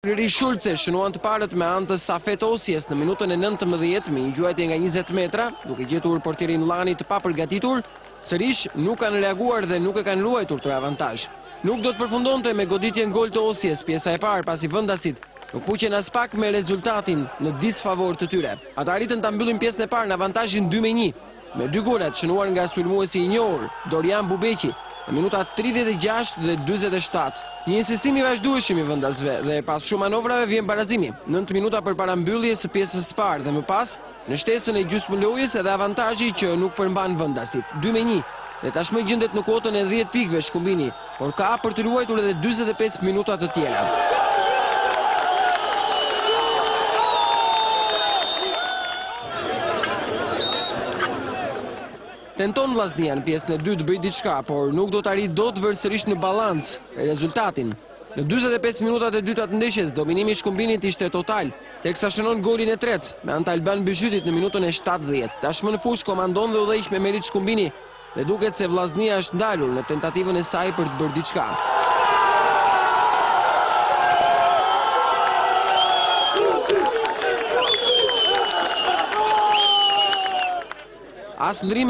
Ri Shulce shënuan të parët me anë të Safet Osjes në minutën e 19 me një gjuajtje nga 20 metra, duke gjetur portierin Llani të papërgatitur, sërish nuk kanë reaguar dhe nuk e kanë luajtur të avantazh. Nuk do të përfundonte me goditjen gol të Osjes pjesa e parë pasi vendasit nuk puqen as pak me rezultatin në disfavor të tyre. Ata arritën ta mbyllin pjesën e parë në avantazhin 2-1, me 2 golat shënuar nga sulmuesi i njohur Dorian Bubeqi në minutat 36 dhe 47. Një insistim i vazhdueshëm i vendasve dhe pas shumë manovrave vjen barazimi. 9 minuta përpara mbylljes së pjesës së parë dhe më pas në shtesën e gjysmëlojës edhe avantazhi që nuk përmban vendasit. 2-1 dhe tashmë gjendet në kuotën e 10 pikëve Shkumbini, por ka për të luajtur edhe 45 minuta të tjera. Tenton Vllaznia në pjesën e dytë bëj diçka, por nuk do të arrijë dot vërsërisht në balans rezultatin. Në 45 minutat e dyta të ndeshjes, dominimi i Shkumbinit ishte total, teksa shënon golin e tretë me anë të Alban Byshytit në minutën e 70. Tashmë në fushë komandon dhe udhëheq me merit Shkumbini dhe duket se Vllaznia është ndalur në tentativën e saj për të bërë diçka. As ndrime